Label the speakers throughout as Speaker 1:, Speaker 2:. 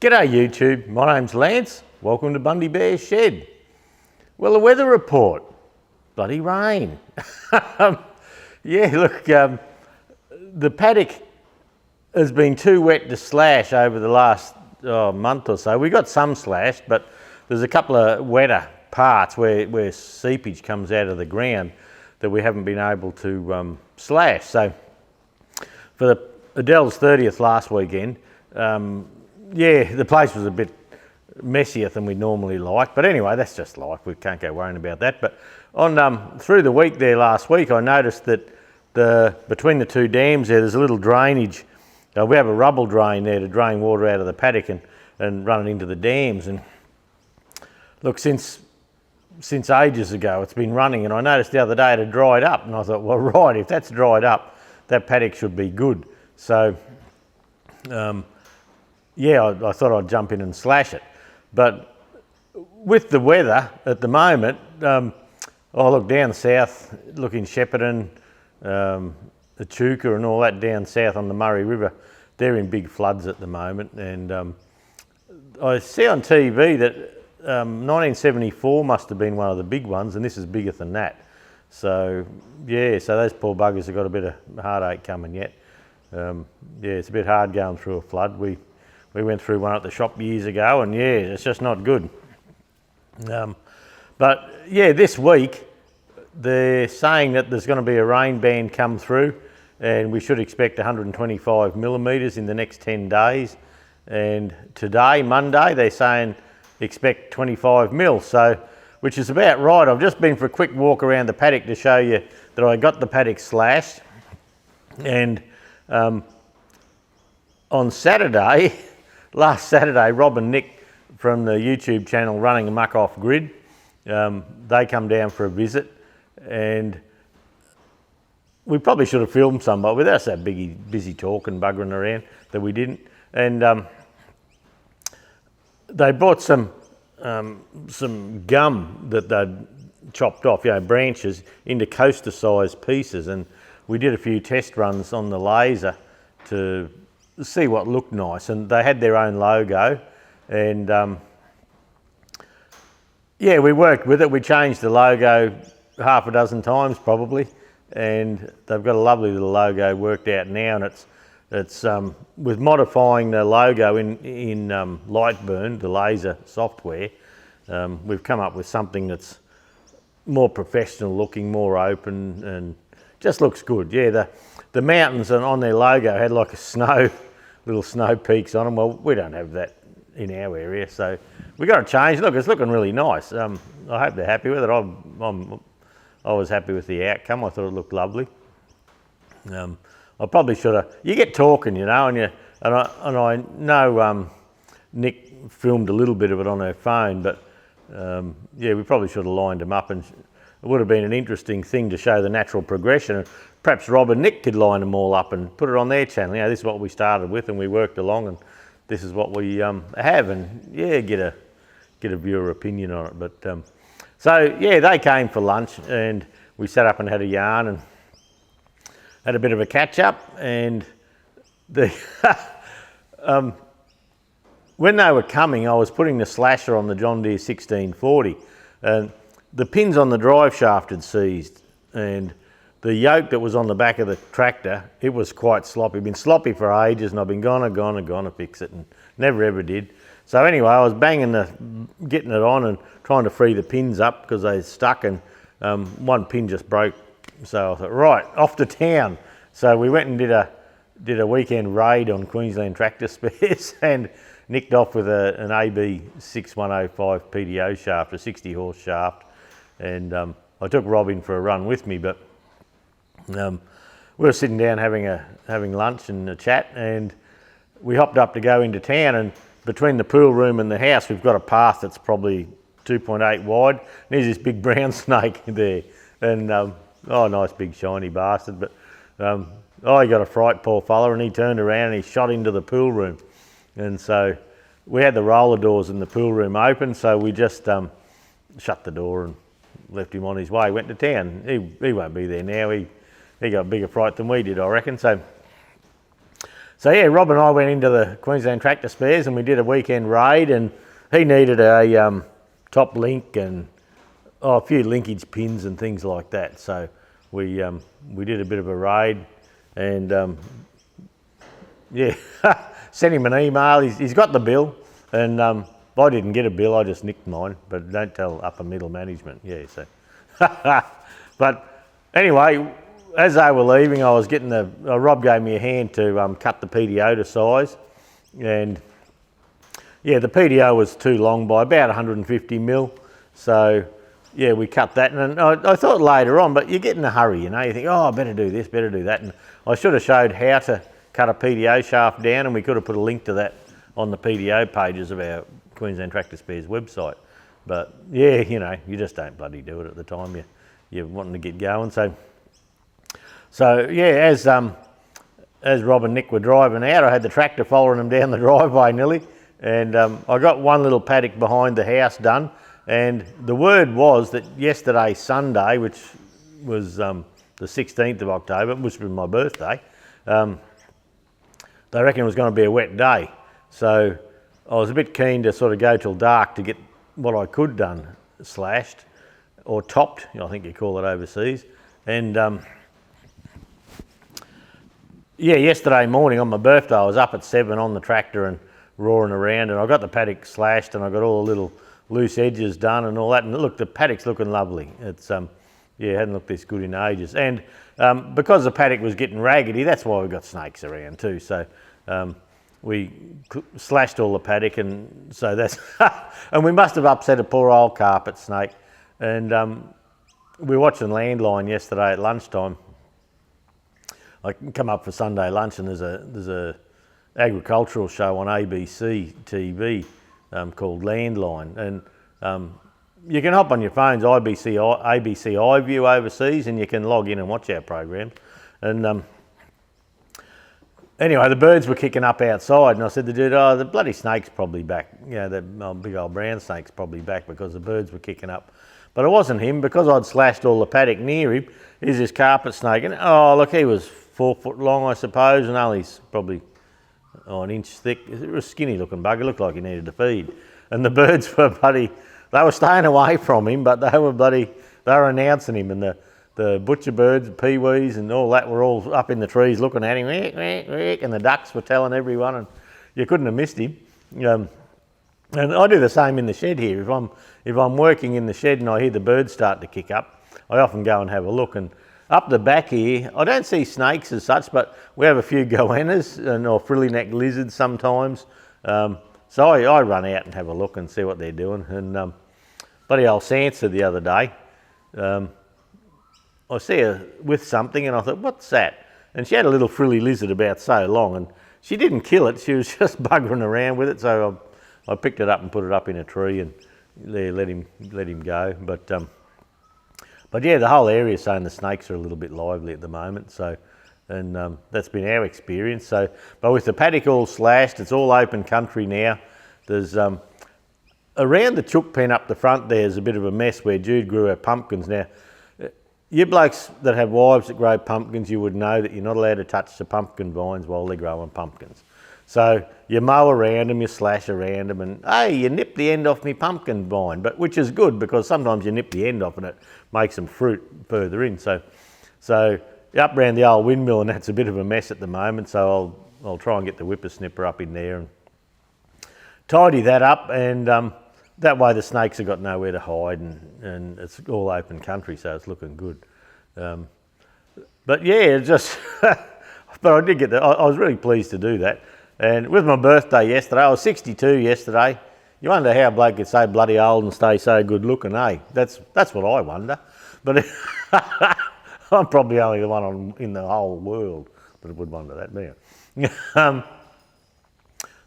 Speaker 1: G'day YouTube, my name's Lance. Welcome to Bundy Bear's Shed. Well, the weather report, bloody rain. Yeah, look, the paddock has been too wet to slash over the last month or so. We got some slashed, but there's a couple of wetter parts where seepage comes out of the ground that we haven't been able to slash. So for the Adele's 30th last weekend, yeah, the place was a bit messier than we normally like, but anyway, that's just life. We can't go worrying about that. But on through the week there last week, I noticed that between the two dams there's a little drainage. We have a rubble drain there to drain water out of the paddock and run it into the dams. And look, since ages ago it's been running, and I noticed the other day it had dried up, and I thought, well, right, if that's dried up, that paddock should be good. So yeah, I thought I'd jump in and slash it. But with the weather at the moment, I look down south, look in Shepparton, Echuca and all that down south on the Murray River, they're in big floods at the moment. And I see on TV that 1974 must have been one of the big ones, and this is bigger than that. So yeah, so those poor buggers have got a bit of heartache coming yet. Yeah, it's a bit hard going through a flood. We went through one at the shop years ago, and yeah, it's just not good. But yeah, this week they're saying that there's going to be a rain band come through, and we should expect 125 millimetres in the next 10 days. And today, Monday, they're saying expect 25 mil, so which is about right. I've just been for a quick walk around the paddock to show you that I got the paddock slashed, and on Saturday. Last Saturday, Rob and Nick from the YouTube channel Running Amok Off Grid, they come down for a visit, and we probably should have filmed some, but with us that busy talking, buggering around, that we didn't. And they bought some gum that they'd chopped off, branches, into coaster-sized pieces, and we did a few test runs on the laser to see what looked nice, and they had their own logo, and yeah, we worked with it. We changed the logo half a dozen times probably, and they've got a lovely little logo worked out now, and it's with modifying the logo in Lightburn, the laser software, we've come up with something that's more professional looking, more open, and just looks good. Yeah, the mountains on their logo had like little snow peaks on them. Well, we don't have that in our area, so we got to change. Look, it's looking really nice. I hope they're happy with it. I was happy with the outcome. I thought it looked lovely. I probably should have. You get talking, and I know Nick filmed a little bit of it on her phone, but yeah, we probably should have lined them up, and it would have been an interesting thing to show the natural progression. Perhaps Rob and Nick could line them all up and put it on their channel. This is what we started with, and we worked along, and this is what we have, and yeah, get a viewer opinion on it. But so yeah, they came for lunch, and we sat up and had a yarn and had a bit of a catch up. And when they were coming, I was putting the slasher on the John Deere 1640, and the pins on the drive shaft had seized, and the yoke that was on the back of the tractor, it was quite sloppy. Been sloppy for ages, and I've been gonna fix it, and never ever did. So anyway, I was getting it on and trying to free the pins up because they stuck, and one pin just broke. So I thought, right, off to town. So we went and did a weekend raid on Queensland Tractor Spares and nicked off with an AB 6105 PDO shaft, a 60 horse shaft, and I took Rob in for a run with me, but we were sitting down having lunch and a chat, and we hopped up to go into town, and between the pool room and the house we've got a path that's probably 2.8 wide, and there's this big brown snake there, and oh, nice big shiny bastard, but he got a fright, poor fella, and he turned around and he shot into the pool room. And so we had the roller doors in the pool room open, so we just shut the door and left him on his way, went to town. He won't be there now. He got a bigger fright than we did, I reckon. So So yeah, Rob and I went into the Queensland Tractor Spares and we did a weekend raid, and he needed a top link and a few linkage pins and things like that. So we did a bit of a raid, and yeah, sent him an email. He's got the bill, and I didn't get a bill. I just nicked mine, but don't tell upper middle management. Yeah, so. But anyway, as they were leaving, I was getting Rob gave me a hand to cut the PDO to size, and yeah, the PDO was too long by about 150 mil. So yeah, we cut that, and I thought later on, but you get in a hurry, you know, you think, oh, I better do this, better do that, and I should have showed how to cut a PDO shaft down, and we could have put a link to that on the PDO pages of our Queensland Tractor Spares website. But yeah, you know, you just don't bloody do it at the time you're wanting to get going. So yeah, as Rob and Nick were driving out, I had the tractor following them down the driveway nearly, and I got one little paddock behind the house done, and the word was that yesterday, Sunday, which was the 16th of October, which was my birthday, they reckon it was going to be a wet day. So I was a bit keen to sort of go till dark to get what I could done slashed, or topped, I think you call it overseas. And yeah, yesterday morning on my birthday, I was up at 7 on the tractor and roaring around, and I got the paddock slashed and I got all the little loose edges done and all that. And look, the paddock's looking lovely. It's yeah, it hadn't looked this good in ages. And because the paddock was getting raggedy, that's why we got snakes around too. So we slashed all the paddock, and so that's and we must have upset a poor old carpet snake. And we were watching Landline yesterday at lunchtime. I come up for Sunday lunch, and there's a agricultural show on ABC TV called Landline, and you can hop on your phones, ABC iView overseas, and you can log in and watch our programs. And anyway, the birds were kicking up outside, and I said to the dude, oh, the bloody snake's probably back. You know, the big old brown snake's probably back because the birds were kicking up. But it wasn't him, because I'd slashed all the paddock near him. Here's this carpet snake, and oh, look, he was 4 foot long, I suppose, and only probably an inch thick. It was a skinny looking bugger, looked like he needed to feed. And the birds were bloody, they were staying away from him, but they were announcing him, and the butcher birds, peewees and all that were all up in the trees looking at him, and the ducks were telling everyone, and you couldn't have missed him. And I do the same in the shed here. If I'm working in the shed and I hear the birds start to kick up, I often go and have a look. And up the back here, I don't see snakes as such, but we have a few goannas or frilly-necked lizards sometimes. So I run out and have a look and see what they're doing. And bloody old Sansa the other day, I see her with something, and I thought, what's that? And she had a little frilly lizard about so long, and she didn't kill it. She was just buggering around with it. So I picked it up and put it up in a tree and let him go. But yeah, the whole area is saying the snakes are a little bit lively at the moment. So, and that's been our experience. So, but with the paddock all slashed, it's all open country now. There's around the chook pen up the front, there's a bit of a mess where Jude grew her pumpkins. Now, you blokes that have wives that grow pumpkins, you would know that you're not allowed to touch the pumpkin vines while they're growing pumpkins. So you mow around them, you slash around them, and hey, you nip the end off me pumpkin vine, but which is good, because sometimes you nip the end off and it makes some fruit further in. So up around the old windmill, and that's a bit of a mess at the moment. So I'll try and get the whippersnipper up in there and tidy that up, and that way the snakes have got nowhere to hide, and it's all open country, so it's looking good. But yeah, just but I did get that. I was really pleased to do that. And with my birthday yesterday, I was 62 yesterday. You wonder how a bloke could say bloody old and stay so good looking, eh? That's what I wonder. But I'm probably only the one in the whole world that would wonder that now.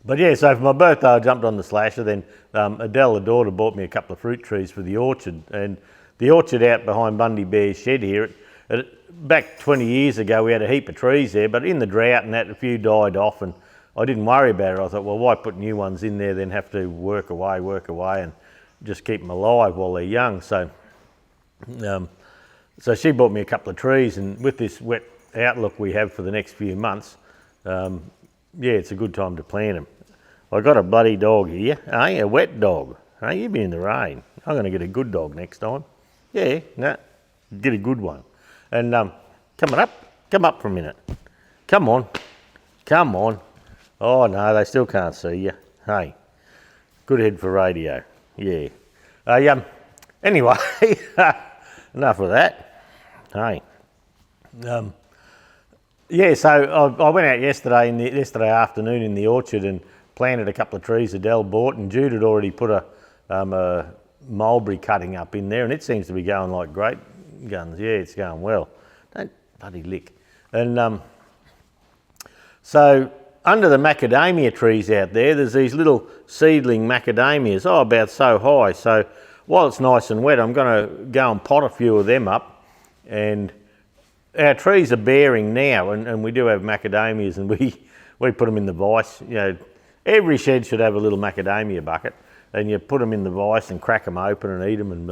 Speaker 1: But yeah, so for my birthday, I jumped on the slasher. Then Adele, the daughter, bought me a couple of fruit trees for the orchard. And the orchard out behind Bundy Bear's shed here, back 20 years ago, we had a heap of trees there, but in the drought and that, a few died off, and I didn't worry about it. I thought, well, why put new ones in there, then have to work away and just keep them alive while they're young. So she bought me a couple of trees, and with this wet outlook we have for the next few months, yeah, it's a good time to plant them. I got a bloody dog here, a wet dog. Hey, you've been in the rain. I'm going to get a good dog next time. Yeah, no, get a good one. And come up for a minute. Come on. Oh no, they still can't see you. Hey, good head for radio. Yeah. Anyway, enough of that. Hey. Yeah, so I went out yesterday afternoon in the orchard and planted a couple of trees that Del bought, and Jude had already put a mulberry cutting up in there, and it seems to be going like great guns. Yeah, it's going well. Don't bloody lick. And so under the macadamia trees out there's these little seedling macadamias, about so high. So while it's nice and wet, I'm going to go and pot a few of them up. And our trees are bearing now, and we do have macadamias, and we put them in the vise. You know, every shed should have a little macadamia bucket, and you put them in the vise and crack them open and eat them. And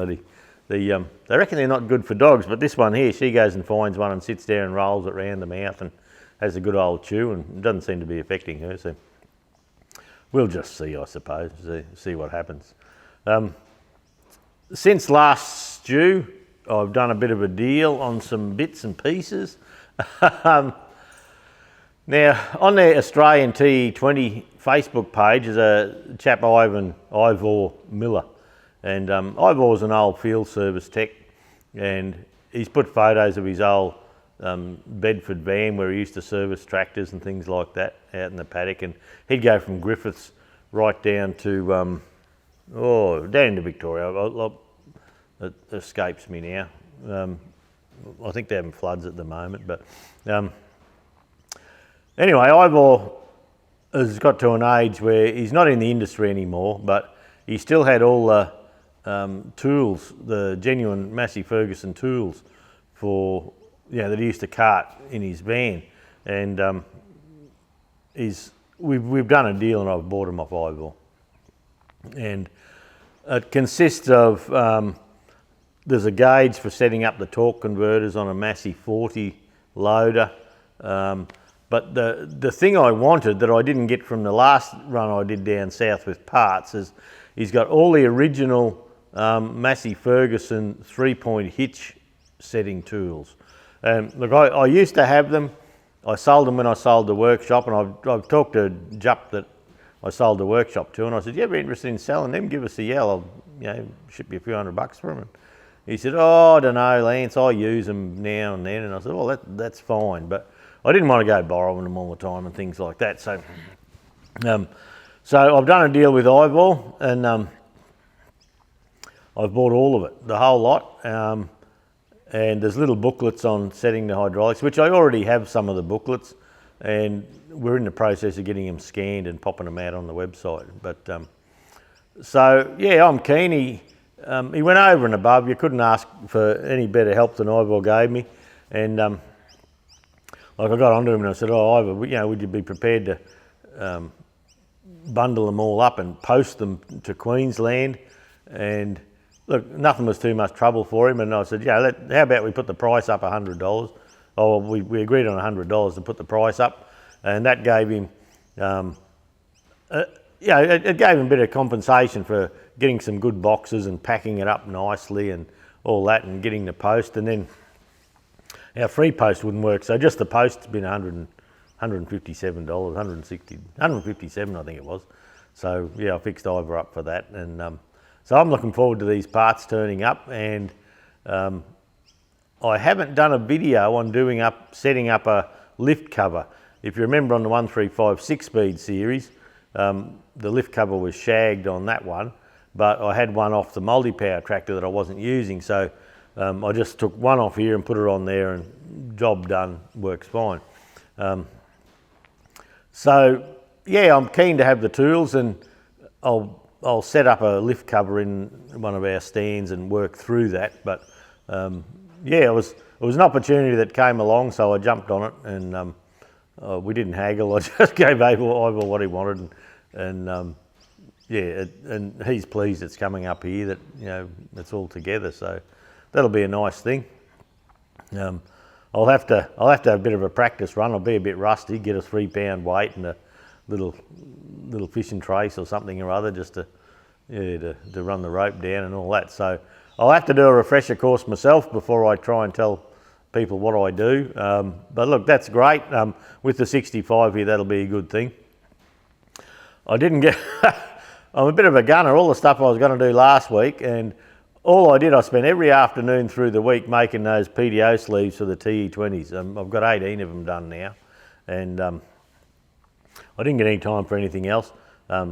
Speaker 1: they reckon they're not good for dogs, but this one here, she goes and finds one and sits there and rolls it round the mouth and has a good old chew, and it doesn't seem to be affecting her. So we'll just see, I suppose, see what happens. Since last stew, I've done a bit of a deal on some bits and pieces. Now, on the Australian TE20 Facebook page is a chap, Ivor Miller. And Ivor's an old field service tech, and he's put photos of his old Bedford van where he used to service tractors and things like that out in the paddock. And he'd go from Griffiths right down to, down into Victoria. It escapes me now. I think they're having floods at the moment, but anyway, Ivor has got to an age where he's not in the industry anymore, but he still had all the tools, the genuine Massey Ferguson tools that he used to cart in his van. And we've done a deal, and I've bought him off Ivor. And it consists of there's a gauge for setting up the torque converters on a Massey 40 loader. But the thing I wanted that I didn't get from the last run I did down south with parts is he's got all the original Massey Ferguson 3-point hitch setting tools. Look, I used to have them. I sold them when I sold the workshop, and I've talked to Jupp that I sold the workshop to, and I said, you ever interested in selling them? Give us a yell. I'll ship you a few $100 for them. And he said, I don't know, Lance, I use them now and then. And I said, well, that's fine. But I didn't want to go borrowing them all the time and things like that. So I've done a deal with Ivor, and I've bought all of it, the whole lot. And there's little booklets on setting the hydraulics, which I already have some of the booklets, and we're in the process of getting them scanned and popping them out on the website. But so yeah, I'm keen. He went over and above. You couldn't ask for any better help than Ivor gave me. And like I got onto him and I said, Ivor, would you be prepared to bundle them all up and post them to Queensland? And look, nothing was too much trouble for him. And I said, how about we put the price up $100? Oh, we agreed on $100 to put the price up. And that gave him, it gave him a bit of compensation for getting some good boxes and packing it up nicely and all that, and getting the post. And then our free post wouldn't work, so just the post's been $157, $157 I think it was. So yeah, I fixed Ivor up for that. And so I'm looking forward to these parts turning up. And I haven't done a video on setting up a lift cover. If you remember on the 135 6-speed series, the lift cover was shagged on that one, but I had one off the multi-power tractor that I wasn't using. So I just took one off here and put it on there, and job done, works fine. So yeah, I'm keen to have the tools, and I'll set up a lift cover in one of our stands and work through that. But yeah, it was an opportunity that came along, so I jumped on it, and we didn't haggle. I just gave Ivor what he wanted, and and he's pleased it's coming up here, that it's all together. So that'll be a nice thing. I'll have to have a bit of a practice run. I'll be a bit rusty, get a 3-pound weight and little fishing trace or something or other, just to run the rope down and all that. So I'll have to do a refresher course myself before I try and tell people what I do. But look, that's great. With the 65 here, that'll be a good thing. I didn't get, I'm a bit of a gunner, all the stuff I was going to do last week, and all I did, I spent every afternoon through the week making those PDO sleeves for the TE20s. I've got 18 of them done now, and I didn't get any time for anything else.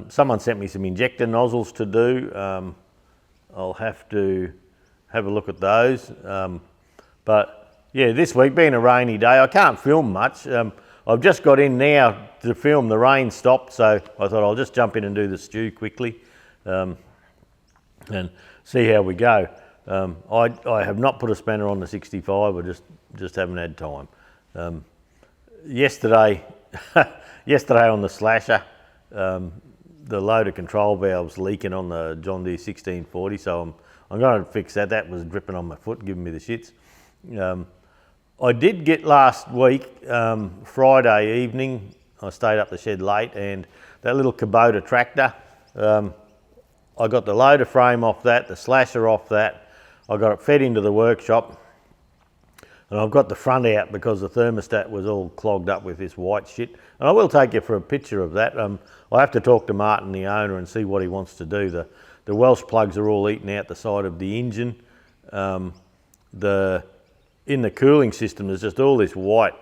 Speaker 1: Someone sent me some injector nozzles to do. I'll have to have a look at those. But yeah, this week being a rainy day, I can't film much. I've just got in now to film. The rain stopped, so I thought I'll just jump in and do the stew quickly and see how we go. I have not put a spanner on the 65. I just haven't had time. Yesterday on the slasher, the loader control valve's leaking on the John Deere 1640, so I'm going to fix that. That was dripping on my foot, giving me the shits. I did get last week, Friday evening, I stayed up the shed late, and that little Kubota tractor, I got the loader frame off that, the slasher off that, I got it fed into the workshop, and I've got the front out because the thermostat was all clogged up with this white shit. And I will take you for a picture of that. I have to talk to Martin, the owner, and see what he wants to do. The Welsh plugs are all eating out the side of the engine. In the cooling system, there's just all this white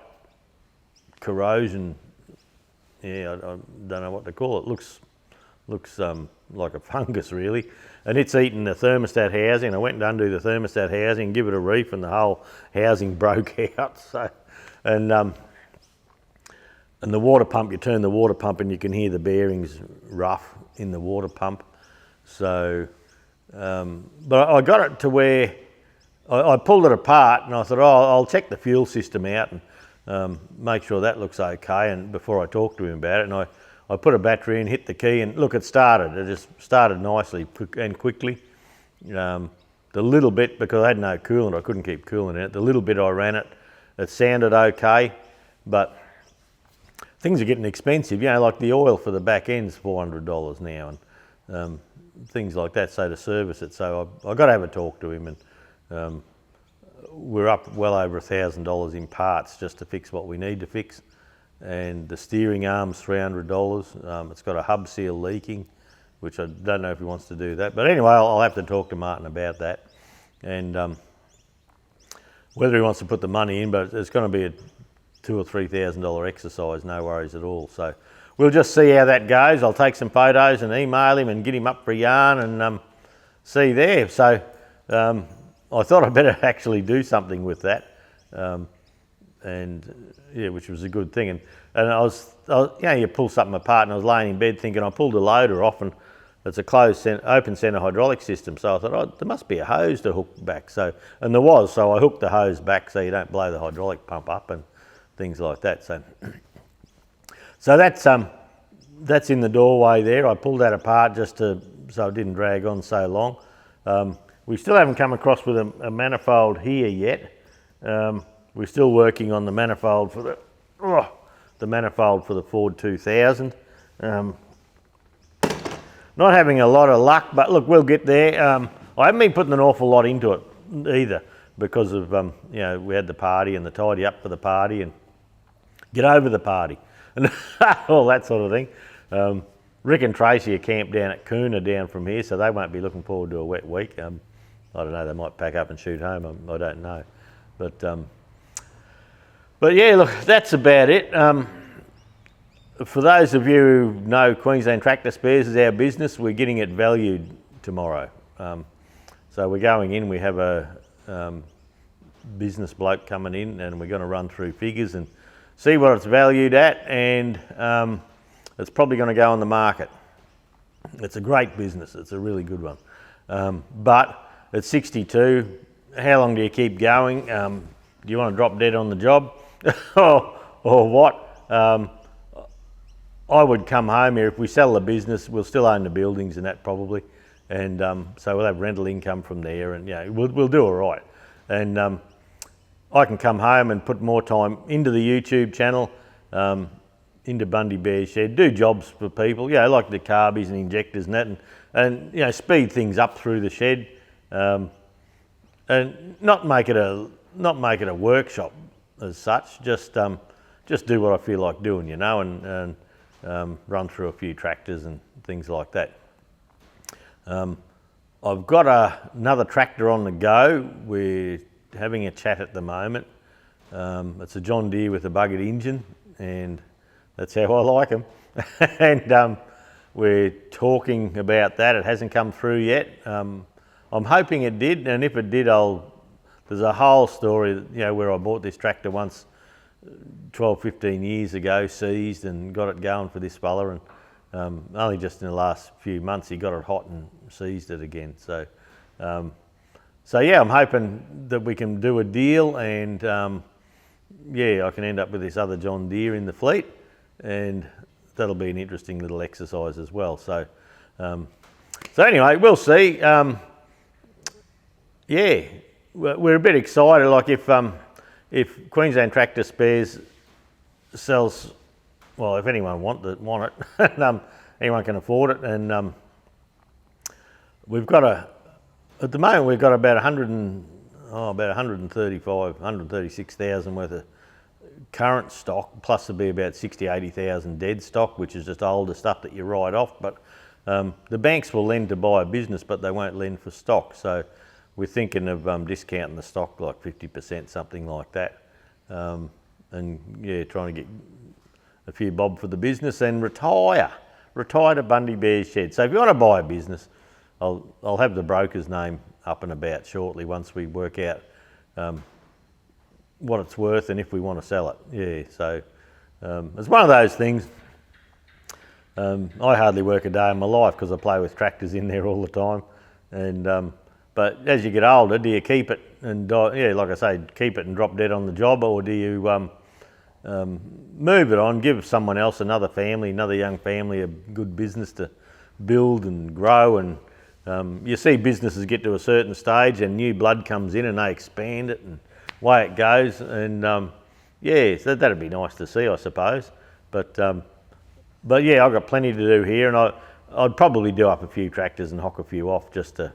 Speaker 1: corrosion. Yeah, I don't know what to call it. Looks like a fungus really, and it's eating the thermostat housing. I went and undid the thermostat housing, give it a reef, and the whole housing broke out. So, and the water pump, you turn the water pump and you can hear the bearings rough in the water pump. So, but I got it to where I pulled it apart and I thought, oh, I'll check the fuel system out and make sure that looks okay, and before I talk to him about it. And I put a battery in, hit the key, and look, it started. It just started nicely and quickly. The little bit, because I had no coolant, I couldn't keep cooling in it. The little bit I ran it, it sounded okay, but things are getting expensive. You know, like the oil for the back end's $400 now, and things like that. So to service it, so I got to have a talk to him, and we're up well over $1,000 in parts just to fix what we need to fix. And the steering arm's $300. It's got a hub seal leaking, which I don't know if he wants to do that. But anyway, I'll have to talk to Martin about that, and whether he wants to put the money in. But it's going to be a $2,000 or $3,000 exercise, no worries at all. So we'll just see how that goes. I'll take some photos and email him and get him up for a yarn and see there. So I thought I'd better actually do something with that. And yeah, which was a good thing. And I was, you know, you pull something apart, and I was laying in bed thinking I pulled the loader off, and it's a closed open centre hydraulic system. So I thought, oh, there must be a hose to hook back. So, and there was, so I hooked the hose back so you don't blow the hydraulic pump up and things like that. So that's in the doorway there. I pulled that apart just so it didn't drag on so long. We still haven't come across with a manifold here yet. We're still working on the manifold for the Ford 2000. Not having a lot of luck, but look, we'll get there. I haven't been putting an awful lot into it either because of you know, we had the party and the tidy up for the party and get over the party and all that sort of thing. Rick and Tracy are camped down at Coona down from here, so they won't be looking forward to a wet week. I don't know, they might pack up and shoot home. I don't know, but yeah, look, that's about it. For those of you who know Queensland Tractor Spares is our business, we're getting it valued tomorrow. So we're going in, we have a business bloke coming in, and we're going to run through figures and see what it's valued at, and it's probably going to go on the market. It's a great business, it's a really good one. But at 62, how long do you keep going? Do you want to drop dead on the job? or what? I would come home here, if we sell the business, we'll still own the buildings and that probably, and so we'll have rental income from there, and yeah, we'll do all right. And I can come home and put more time into the YouTube channel, into Bundy Bear's shed, do jobs for people, you know, like the carbies and injectors and that, and you know, speed things up through the shed, and not make it a workshop as such. Just do what I feel like doing, you know, and run through a few tractors and things like that. I've got another tractor on the go. We're having a chat at the moment. It's a John Deere with a buggered engine, and that's how I like them. And we're talking about that. It hasn't come through yet. I'm hoping it did, and if it did, there's a whole story, you know, where I bought this tractor once 12, 15 years ago, seized, and got it going for this fella, and only just in the last few months he got it hot and seized it again. So yeah, I'm hoping that we can do a deal, and yeah, I can end up with this other John Deere in the fleet, and that'll be an interesting little exercise as well. So anyway, we'll see. Yeah, we're a bit excited. Like if Queensland Tractor Spares sells, well, if anyone want it, and, anyone can afford it, and we've got at the moment we've got about 136,000 worth of current stock, plus there'll be about 80,000 dead stock, which is just older stuff that you write off. But the banks will lend to buy a business, but they won't lend for stock. So we're thinking of discounting the stock like 50%, something like that, and yeah, trying to get a few bob for the business and retire to Bundy Bear's shed. So if you want to buy a business, I'll have the broker's name up and about shortly once we work out what it's worth and if we want to sell it. Yeah, so it's one of those things. I hardly work a day in my life because I play with tractors in there all the time, and but as you get older, do you keep it and yeah, like I say, keep it and drop dead on the job, or do you move it on, give someone else, another young family, a good business to build and grow? And you see businesses get to a certain stage and new blood comes in and they expand it, and away it goes. And yeah, so that'd be nice to see, I suppose. But yeah, I've got plenty to do here, and I'd probably do up a few tractors and hock a few off just to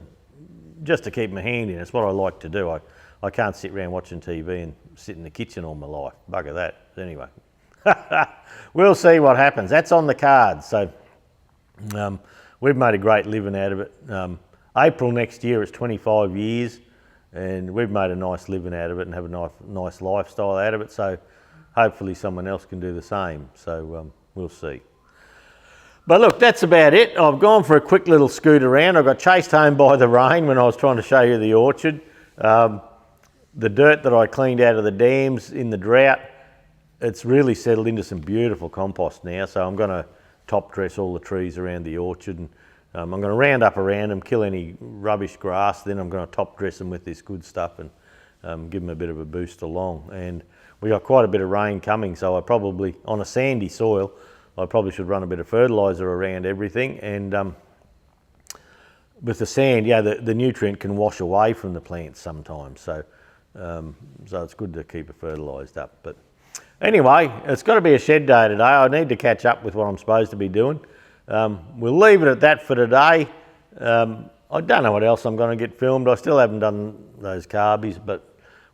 Speaker 1: keep my hand in. It's what I like to do. I can't sit around watching TV and sit in the kitchen all my life. Bugger that. Anyway, we'll see what happens. That's on the cards. So we've made a great living out of it. April next year it's 25 years, and we've made a nice living out of it and have a nice lifestyle out of it. So hopefully someone else can do the same. So we'll see. But look, that's about it. I've gone for a quick little scoot around. I got chased home by the rain when I was trying to show you the orchard. The dirt that I cleaned out of the dams in the drought, it's really settled into some beautiful compost now. So I'm going to top dress all the trees around the orchard, and I'm going to round up around them, kill any rubbish grass. Then I'm going to top dress them with this good stuff and give them a bit of a boost along. And we got quite a bit of rain coming, so I probably, on a sandy soil, I probably should run a bit of fertiliser around everything. And with the sand, yeah, the nutrient can wash away from the plants sometimes. So it's good to keep it fertilised up. But anyway, it's got to be a shed day today. I need to catch up with what I'm supposed to be doing. We'll leave it at that for today. I don't know what else I'm going to get filmed. I still haven't done those carbies,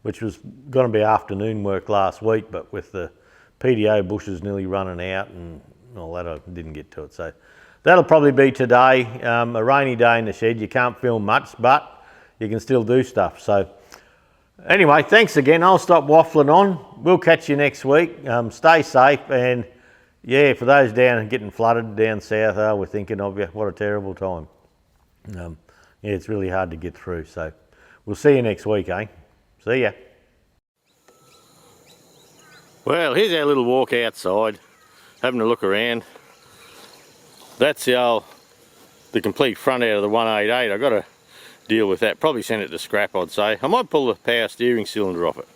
Speaker 1: which was going to be afternoon work last week, but with the PDO bushes nearly running out and all that, I didn't get to it. So that'll probably be today. A rainy day in the shed. You can't film much, but you can still do stuff. So anyway, thanks again. I'll stop waffling on. We'll catch you next week. Stay safe, and yeah, for those down and getting flooded down south, we're thinking of you. What a terrible time. Yeah, it's really hard to get through. So we'll see you next week, eh? See ya. Well, here's our little walk outside, having a look around. That's the complete front out of the 188. I've got to deal with that. Probably send it to scrap, I'd say. I might pull the power steering cylinder off it.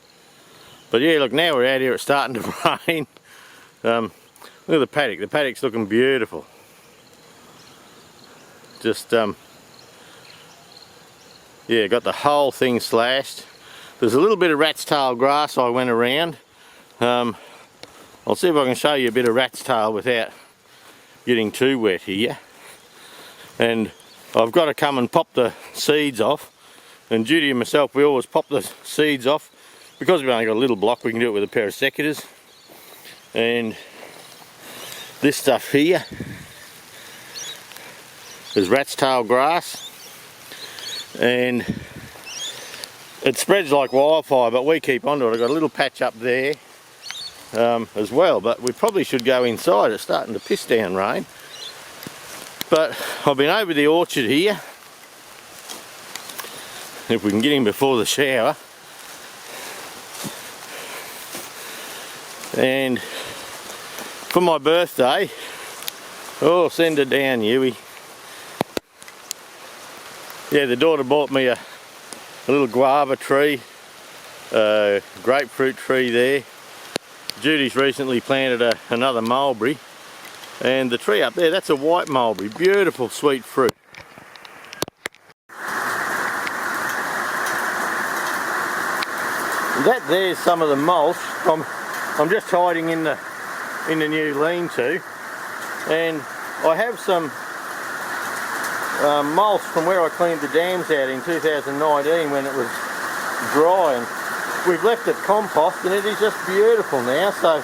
Speaker 1: But yeah, look, now we're out here, it's starting to rain. Look at the paddock. The paddock's looking beautiful. Just, yeah, got the whole thing slashed. There's a little bit of rat's tail grass I went around. I'll see if I can show you a bit of rat's tail without getting too wet here. And I've got to come and pop the seeds off, and Judy and myself, we always pop the seeds off. Because we've only got a little block, we can do it with a pair of secateurs. And this stuff here is rat's tail grass, and it spreads like wildfire, but we keep onto it. I've got a little patch up there as well, but we probably should go inside. It's starting to piss down rain. But I've been over the orchard here, if we can get in before the shower, and for my birthday, oh, send her down, Yui. Yeah, the daughter bought me a little guava tree, grapefruit tree there. Judy's recently planted another mulberry, and the tree up there, that's a white mulberry, beautiful sweet fruit. That there's some of the mulch. I'm just hiding in the new lean-to, and I have some mulch from where I cleaned the dams out in 2019 when it was dry, and we've left it compost, and it is just beautiful now. So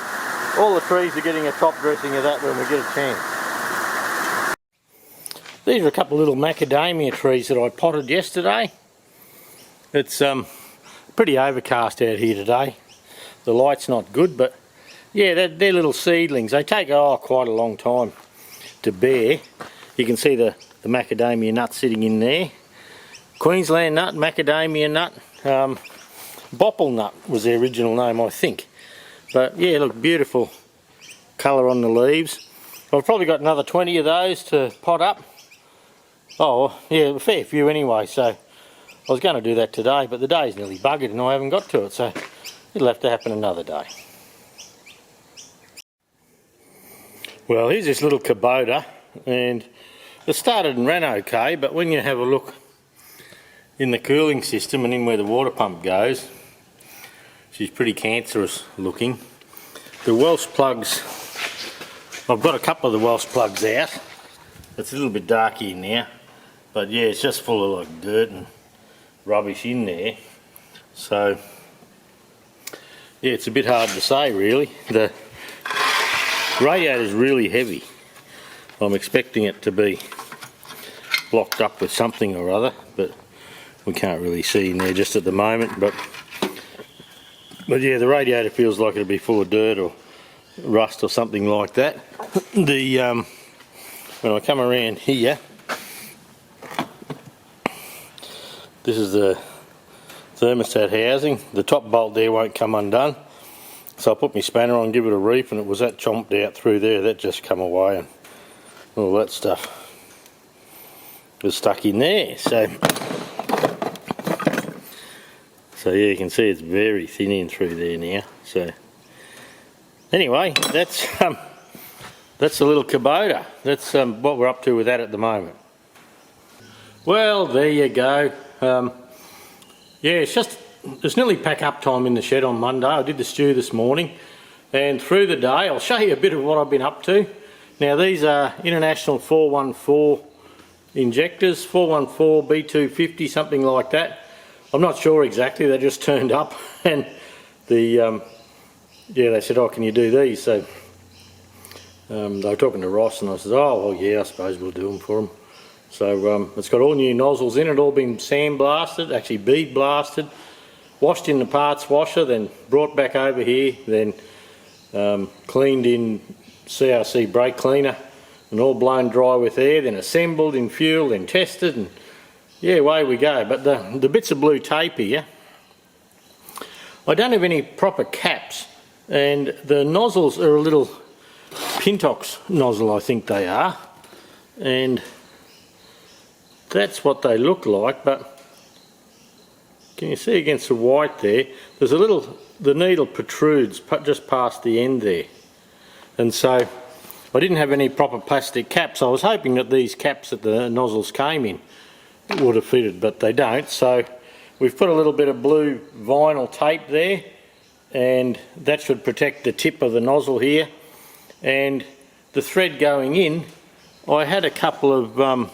Speaker 1: all the trees are getting a top dressing of that when we get a chance. These are a couple of little macadamia trees that I potted yesterday. It's pretty overcast out here today. The light's not good, but yeah, they're little seedlings. They take quite a long time to bear. You can see the macadamia nut sitting in there. Queensland nut, macadamia nut, bopple nut was the original name, I think. But yeah, look, beautiful colour on the leaves. I've probably got another 20 of those to pot up. Oh yeah, a fair few anyway, so I was going to do that today, but the day's nearly buggered and I haven't got to it, so it'll have to happen another day. Well, here's this little Kubota, and it started and ran okay, but when you have a look in the cooling system and in where the water pump goes, she's pretty cancerous looking. The Welsh plugs, I've got a couple of the Welsh plugs out. It's a little bit dark here now, but yeah, it's just full of like dirt and rubbish in there. So yeah, it's a bit hard to say really. The radiator's really heavy. I'm expecting it to be blocked up with something or other, but we can't really see in there just at the moment. But yeah, the radiator feels like it'll be full of dirt or rust or something like that. When I come around here, this is the thermostat housing. The top bolt there won't come undone, so I put my spanner on, give it a reef, and it was that chomped out through there. That just come away, and all that stuff was stuck in there. So yeah, you can see it's very thin in through there now. So anyway, that's a little Kubota. That's what we're up to with that at the moment. Well, there you go. Yeah, it's nearly pack up time in the shed on Monday. I did the stew this morning, and through the day I'll show you a bit of what I've been up to. Now these are International 414 injectors, 414 B250, something like that. I'm not sure exactly, they just turned up, and yeah, they said, oh, can you do these? So they were talking to Ross, and I said, oh well, yeah, I suppose we'll do them for them. So it's got all new nozzles in it, all been sandblasted, actually bead blasted, washed in the parts washer, then brought back over here, then cleaned in CRC brake cleaner, and all blown dry with air, then assembled in fuel, then tested, and yeah, away we go. But the bits of blue tape here, I don't have any proper caps, and the nozzles are a little Pintox nozzle, I think they are, and that's what they look like. But can you see against the white there, there's a little, the needle protrudes just past the end there, and so I didn't have any proper plastic caps. I was hoping that these caps that the nozzles came in would have fitted, but they don't. So we've put a little bit of blue vinyl tape there, and that should protect the tip of the nozzle here. And the thread going in, I had a couple of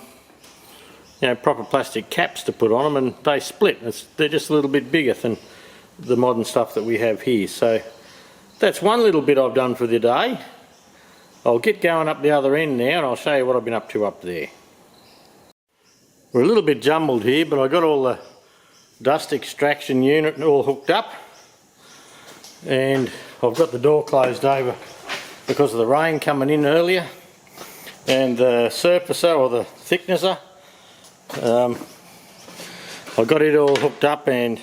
Speaker 1: proper plastic caps to put on them, and they split. They're just a little bit bigger than the modern stuff that we have here. So that's one little bit I've done for the day. I'll get going up the other end now and I'll show you what I've been up to up there. We're a little bit jumbled here, but I got all the dust extraction unit all hooked up, and I've got the door closed over because of the rain coming in earlier, and the surfacer or the thicknesser, I got it all hooked up and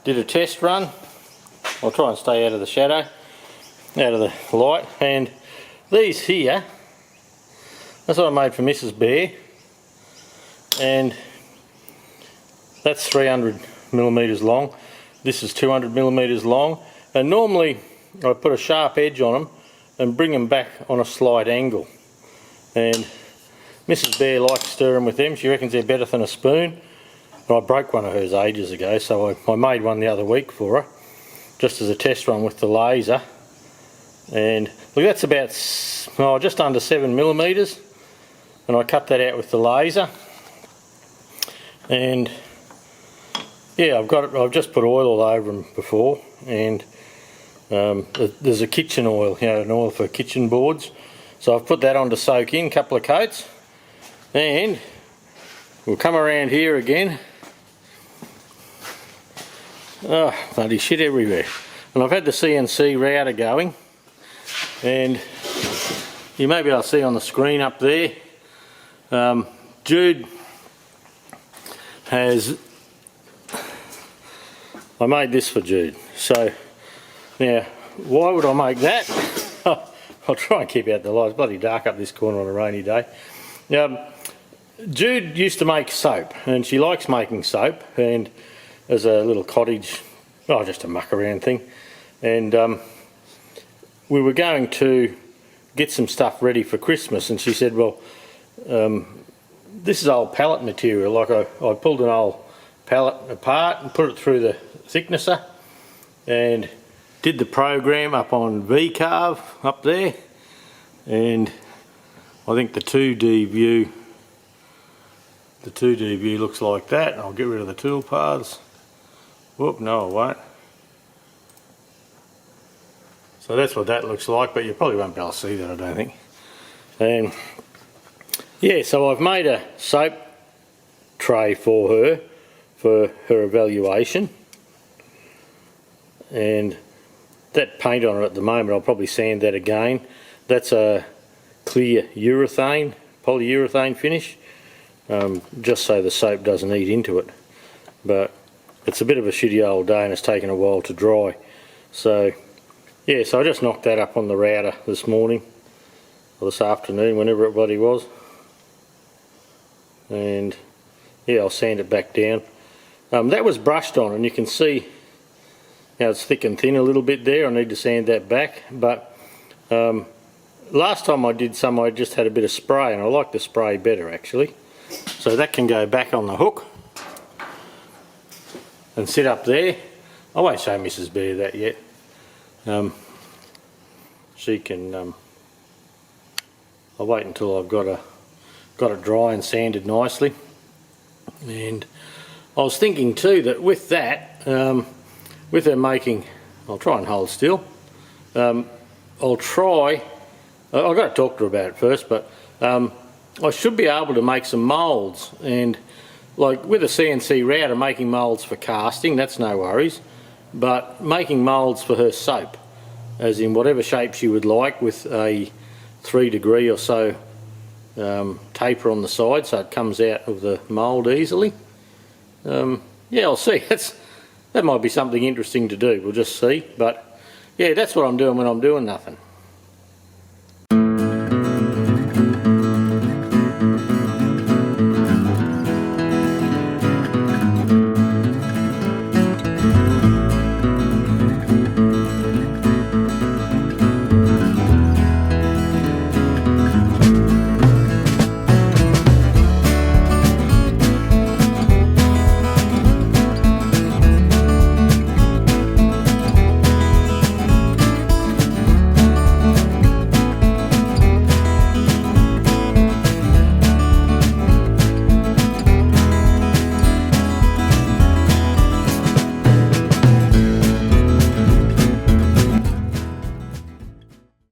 Speaker 1: did a test run. I'll try and stay out of the shadow, out of the light. And these here, that's what I made for Mrs. Bear, and that's 300mm long. This is 200mm long, and normally I put a sharp edge on them and bring them back on a slight angle. And Mrs. Bear likes stirring with them. She reckons they're better than a spoon. And I broke one of hers ages ago, so I made one the other week for her, just as a test run with the laser. And look, that's about just under 7mm, and I cut that out with the laser. And yeah, I've just put oil all over them before, and there's a kitchen oil, an oil for kitchen boards. So I've put that on to soak in, a couple of coats, and we'll come around here again. Oh, bloody shit everywhere. And I've had the CNC router going, and you may be able to see on the screen up there, Jude I made this for Jude. So now, why would I make that? I'll try and keep out the light. It's bloody dark up this corner on a rainy day. Jude used to make soap, and she likes making soap, and as a little cottage, just a muck around thing. And we were going to get some stuff ready for Christmas, and she said, well, this is old pallet material. Like I pulled an old pallet apart and put it through the thicknesser and did the program up on VCarve up there, and I think the 2D view looks like that. I'll get rid of the tool paths. Whoop, no I won't. So that's what that looks like, but you probably won't be able to see that, I don't think. And yeah, so I've made a soap tray for her evaluation, and that paint on it at the moment, I'll probably sand that again. That's a clear polyurethane finish, just so the soap doesn't eat into it. But it's a bit of a shitty old day and it's taken a while to dry. So yeah, so I just knocked that up on the router this morning, or this afternoon, whenever it bloody was. And yeah, I'll sand it back down. That was brushed on, and you can see how it's thick and thin a little bit there. I need to sand that back, but last time I did some, I just had a bit of spray, and I like the spray better actually. So that can go back on the hook and sit up there. I won't show Mrs. Bear that yet. She can, I'll wait until I've got it dry and sanded nicely. And I was thinking too that with that, with her making, I'll try and hold still. I've got to talk to her about it first, but I should be able to make some moulds, and like with a CNC router, making moulds for casting, that's no worries, but making moulds for her soap, as in whatever shape she would like, with a 3 degree or so taper on the side so it comes out of the mould easily. Yeah, I'll see. That might be something interesting to do, we'll just see. But yeah, that's what I'm doing when I'm doing nothing.